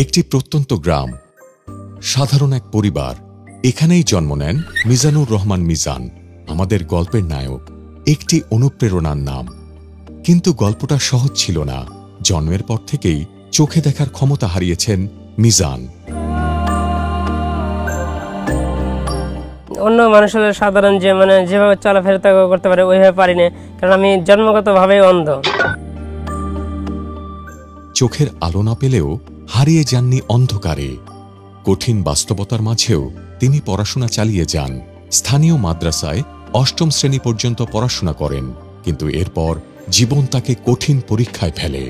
একটি প্রত্যন্ত গ্রাম, সাধারণ এক পরিবার। এখানেই জন্ম নেন মিজানুর রহমান মিজান, আমাদের গল্পের নায়ক। একটি অনুপ্রেরণার নাম, কিন্তু গল্পটা সহজ ছিল না। জন্মের পর থেকেই চোখে দেখার ক্ষমতা হারিয়েছেন মিজান। অন্য মানুষের সাধারণ যেভাবে চলাফেরা করতে পারে ওইভাবে পারি না, কারণ আমি জন্মগতভাবেই অন্ধ। চোখের আলো না পেলেও হারিয়ে যাননি অন্ধকারে। কঠিন বাস্তবতার মাঝেও তিনি পড়াশোনা চালিয়ে যান। স্থানীয় মাদ্রাসায় ৮ম শ্রেণী পর্যন্ত পড়াশোনা করেন, কিন্তু এরপর জীবন তাকে কঠিন পরীক্ষায় ফেলে।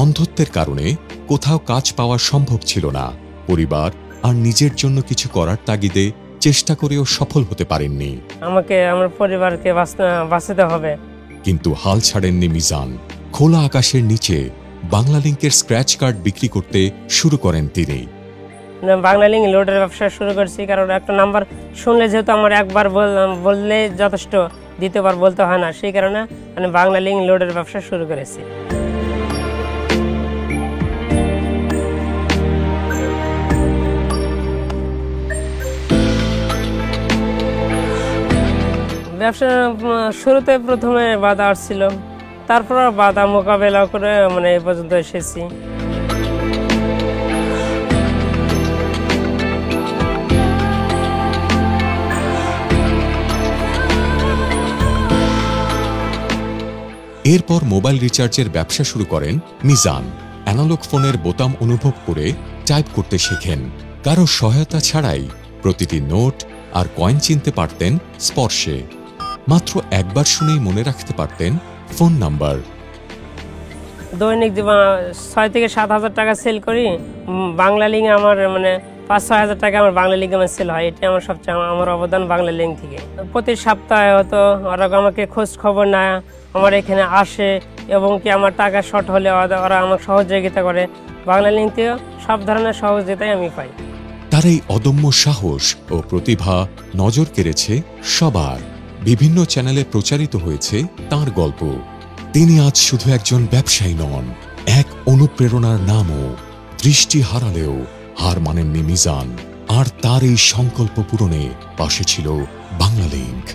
অন্ধত্বের কারণে কোথাও কাজ পাওয়া সম্ভব ছিল না। পরিবার আর নিজের জন্য কিছু করার তাগিদে চেষ্টা করেও সফল হতে পারেননি। আমাকে আমার পরিবারকে বাঁচাতে হবে। কিন্তু হাল ছাড়েননি মিজান। খোলা আকাশের নিচে বাংলালিংকের স্ক্র্যাচ কার্ড বিক্রি করতে শুরু করেন তিনি। বাংলালিংক লোডের ব্যবসা শুরু করছি, কারণ একটা নাম্বার শুনলে যেহেতু আমার একবার বললে যথেষ্ট, দ্বিতীয়বার বলতে হয় না, সেই কারণে আমি বাংলালিংক লোডের ব্যবসা শুরু করেছি। ব্যবসা শুরুতে প্রথমে বাধা আসছিল, তারপর বাধা মোকাবেলা করে এই পর্যন্ত এসেছি। এরপর মোবাইল রিচার্জের ব্যবসা শুরু করেন মিজান। অ্যানালগ ফোনের বোতাম অনুভব করে টাইপ করতে শেখেন। কারো সহায়তা ছাড়াই প্রতিটি নোট আর কয়েন চিনতে পারতেন স্পর্শে। মাত্র একবার শুনেই মনে রাখতে পারতেন ফোন নাম্বার। দৈনিক ৬ থেকে ৭ হাজার টাকা সেল করি। বাংলালিংকে আমার ৫-৬ হাজার টাকা আমার বাংলালিংকে আমার সেল হয়। এটা আমার সবচেয়ে আমার অবদান বাংলালিংক থেকে। প্রতি সপ্তাহে হয়তো ওরা আমাকে খোঁজ খবর নেয়, আমার এখানে আসে, এবং কি আমার টাকা শর্ট হলে ওরা আমাকে সহযোগিতা করে। বাংলালিংক থেকে সব ধরনের সহযোগিতাই আমি পাই। তার এই অদম্য সাহস ও প্রতিভা নজর কেড়েছে সবার। বিভিন্ন চ্যানেলে প্রচারিত হয়েছে তার গল্প। তিনি আজ শুধু একজন ব্যবসায়ী নন, এক অনুপ্রেরণার নামও। দৃষ্টি হারালেও হার মানেননি মিজান, আর তার এই সংকল্প পূরণে পাশে ছিল বাংলালিংক।